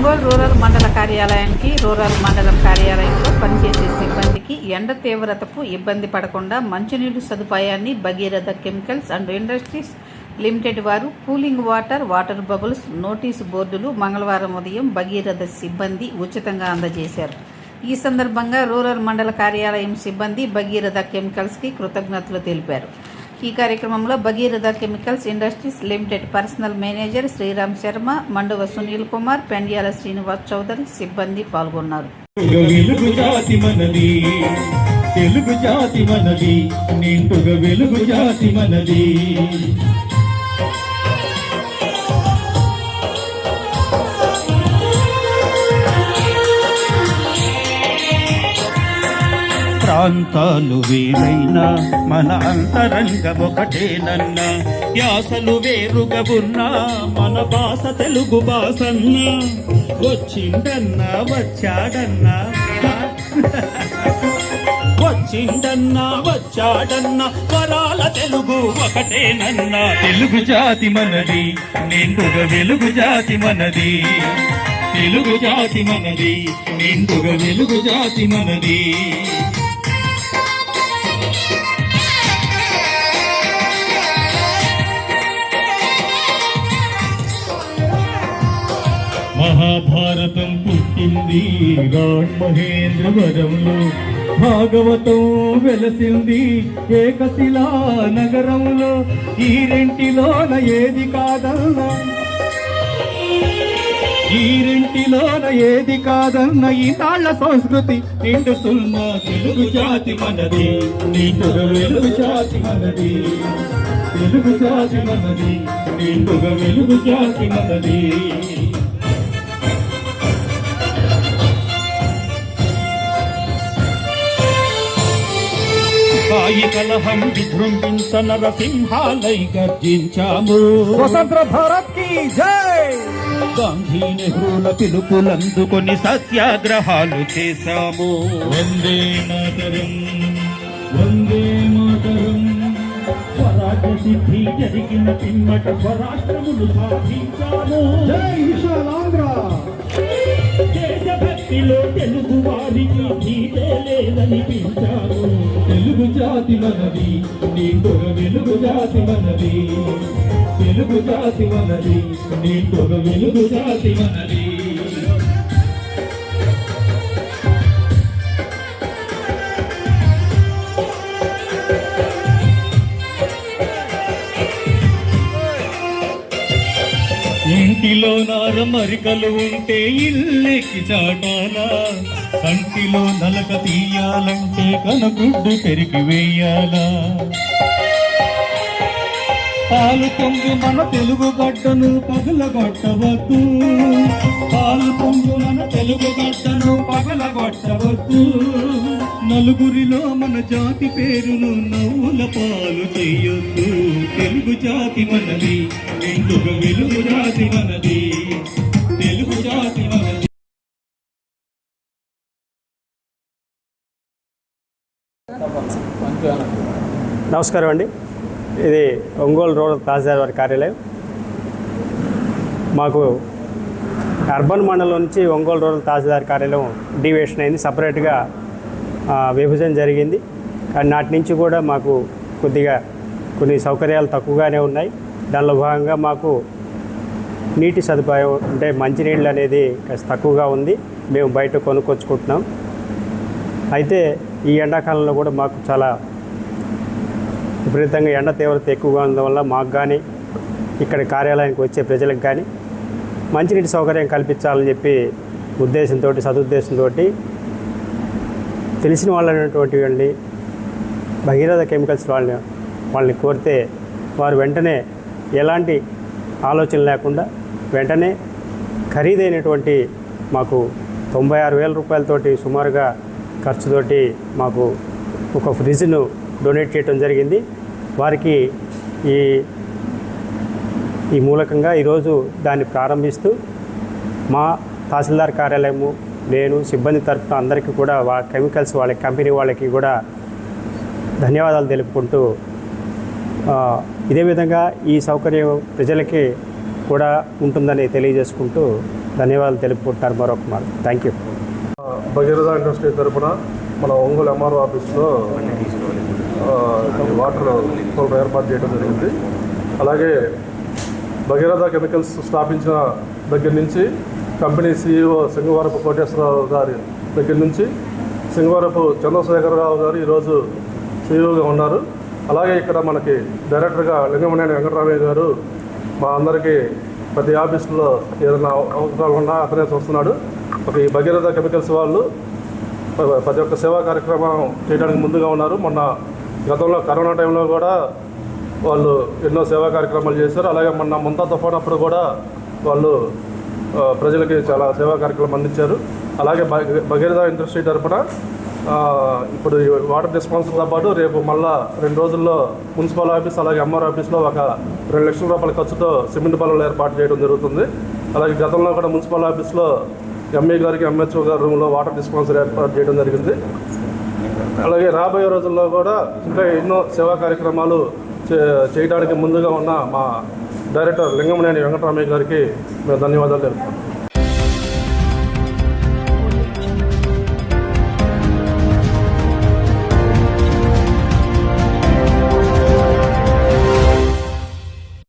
Ongole rural మండల కార్యాలయానికి rural మండలం కార్యాలయంలో పనిచేసే సిబ్బందికి ఎండ తీవ్రతకు ఇబ్బంది పడకుండా మంచినీటి సదుపాయాన్ని Bhagiratha chemicals and industries limited వారు కూలింగ్ వాటర్ బబుల్స్ నోటీసు బోర్డులు మంగళవారం ఉదయం భగీరథ సిబ్బంది ఉచితంగా అందజేశారు. ఈ సందర్భంగా రూరల్ మండల కార్యాలయం సిబ్బంది భగీరథ కెమికల్స్కి కృతజ్ఞతలు తెలిపారు. ఈ కార్యక్రమంలో Bhagiratha chemicals industries limited personnel manager Sriram Sharma, Manduva Sunil Kumar, Pendyala Srinivas Chowdary సిబ్బంది పాల్గొన్నారు. తెలుగు జాతి మనది, నిండుగా వెలుగు జాతి మనది. ప్రాంతాలు వేరైనా మన అంతరంగం ఒకటేనన్నా, యాసలు వేరుగా ఉన్నా మన భాష తెలుగు భాషన్నా. వచ్చిండన్నా వచ్చాడన్నా వచ్చాడన్నా వరాల తెలుగు ఒకటేనన్నా. తెలుగు జాతి మనది, నిండుగా వెలుగు జాతి మనది. తెలుగు జాతి మనది, నిండుగా వెలుగు జాతి మనది. మహాభారతం పుట్టింది మహేంద్రవరంలో, భాగవతం వెలసింది ఏకశిలా నగరంలో. ఈ రెంటిలోన ఏది కాదన్నా, ఈ రెంటిలోన ఏది కాదన్న ఈనాళ్ల సంస్కృతి నిండు సుల్మా. తెలుగు జాతి మనది, నిండుగా వెలుగు జాతి మనది. తెలుగు జాతి మనది, నిండుగా వెలుగు జాతి మనది. కాయి కలహం విజృంభించ నరసింహాలై గర్జించాము. స్వతంత్ర భారత్ కి జై. గాంధీ నెహ్రూల పిలుపులందుకొని సత్యాగ్రహాలు చేశాము. వందే మాతరం, వందే మాతరం. స్వరాజ్య సిద్ధి జరిగిన పిమ్మట స్వరాష్ట్రములు సాధించాము. జై విశాలాంధ్ర. దేశభక్తిలో తెలుగు వారికి నీదే లేదనిపించాము. తెలుగు జాతి మనది, నిండుగా వెలుగు జాతి మనది. తెలుగు జాతి మనది, నిండుగా వెలుగు జాతి మనది. ఇంటిలో నారమరికలు ఉంటే ఇల్లెక్కి చాటాలా, కంటిలో నలక తీయాలంటే కనగుడ్డు పెరిగి వేయాలా. పాలు పొంగు మన తెలుగు గడ్డను పగలగొట్టవద్దు, పాలు పొంగు మన తెలుగు గడ్డను పగలగొట్టవద్దు. నలుగురిలో మన జాతి పేరును నవ్వుల పాలు చెయ్యొద్దు. తెలుగు జాతి మనది, నిండుగా వెలుగు జాతి మనది. తెలుగు జాతి మనది. నమస్కారం అండి. ఇది ఒంగోలు రూరల్ తహసీల్దార్ వారి కార్యాలయం. మాకు అర్బన్ మండలం నుంచి ఒంగోలు రూరల్ తహసీల్దార్ కార్యాలయం డివియేషన్ అయింది, సపరేట్గా విభజన జరిగింది. కానీ నాటి నుంచి కూడా మాకు కొద్దిగా కొన్ని సౌకర్యాలు తక్కువగానే ఉన్నాయి. దానిలో భాగంగా మాకు నీటి సదుపాయం అంటే మంచినీళ్ళు అనేది కాస్త తక్కువగా ఉంది. మేము బయట కొనుక్కొచ్చుకుంటున్నాం. అయితే ఈ ఎండాకాలంలో కూడా మాకు చాలా విపరీతంగా ఎండ తీవ్రత ఎక్కువగా ఉండడం వల్ల మాకు కానీ ఇక్కడ కార్యాలయానికి వచ్చే ప్రజలకు కానీ మంచినీటి సౌకర్యం కల్పించాలని చెప్పి సదుద్దేశంతో తెలిసిన వాళ్ళైనటువంటి వాళ్ళని భగీరథ కెమికల్స్ వాళ్ళని కోరితే వారు వెంటనే ఎలాంటి ఆలోచన లేకుండా వెంటనే ఖరీదైనటువంటి మాకు 96,000 రూపాయలతోటి సుమారుగా ఖర్చుతోటి మాకు ఒక ఫ్రిడ్జ్ను డొనేట్ చేయడం జరిగింది. వారికి ఈ మూలకంగా ఈరోజు దాన్ని ప్రారంభిస్తూ మా తహసీల్దార్ కార్యాలయము, నేను సిబ్బంది తరఫున అందరికీ కూడా కెమికల్స్ వాళ్ళ కంపెనీ వాళ్ళకి కూడా ధన్యవాదాలు తెలుపుకుంటూ ఇదే విధంగా ఈ సౌకర్యం ప్రజలకి కూడా ఉంటుందని తెలియజేసుకుంటూ ధన్యవాదాలు తెలుపుకుంటున్నారు మరొక మాట. Thank you. భగీరథ ఇండస్ట్రీ తరఫున మన ఒంగోలు ఎంఆర్ఓ ఆఫీస్లో వాటర్ పౌడర్ ఏర్పాటు చేయడం జరిగింది. అలాగే భగీరథ కెమికల్స్ స్థాపించిన దగ్గర నుంచి కంపెనీ CEO సింగవరపు కోటేశ్వరరావు గారి దగ్గర నుంచి సింగవరపు చంద్రశేఖరరావు గారు ఈరోజు CEOగా ఉన్నారు. అలాగే ఇక్కడ మనకి డైరెక్టర్గా లింగమనేని వెంకటరామయ్య గారు మా అందరికీ ప్రతి ఆఫీసులో ఏదైనా అవసరాలు ఉన్నా అతనే చూస్తున్నాడు. ఈ భగీరథ కెమికల్స్ వాళ్ళు ప్రతి ఒక్క సేవా కార్యక్రమం చేయడానికి ముందుగా ఉన్నారు. మొన్న గతంలో కరోనా టైంలో కూడా వాళ్ళు ఎన్నో సేవా కార్యక్రమాలు చేశారు. అలాగే మొన్న ముంతా తుఫాన్ అప్పుడు కూడా వాళ్ళు ప్రజలకి చాలా సేవా కార్యక్రమం అందించారు. అలాగే భగీరథ ఇండస్ట్రీ తరఫున ఇప్పుడు వాటర్ డిస్పెన్సర్తో పాటు రేపు మళ్ళా 2 రోజుల్లో మున్సిపల్ ఆఫీస్ అలాగే ఎంఆర్ ఆఫీస్లో ఒక 2 లక్షల రూపాయల ఖర్చుతో సిమెంట్ బల్లలు ఏర్పాటు చేయడం జరుగుతుంది. అలాగే గతంలో కూడా మున్సిపల్ ఆఫీస్లో ME గారికి MHO గారి రూమ్లో వాటర్ డిస్పెన్సర్ ఏర్పాటు చేయడం జరిగింది. అలాగే రాబోయే రోజుల్లో కూడా ఇంకా ఎన్నో సేవా కార్యక్రమాలు చేయడానికి ముందుగా ఉన్న మా డైరెక్టర్ లింగమనేని వెంకటరామయ్య గారికి మేము ధన్యవాదాలు తెలుపుతాం.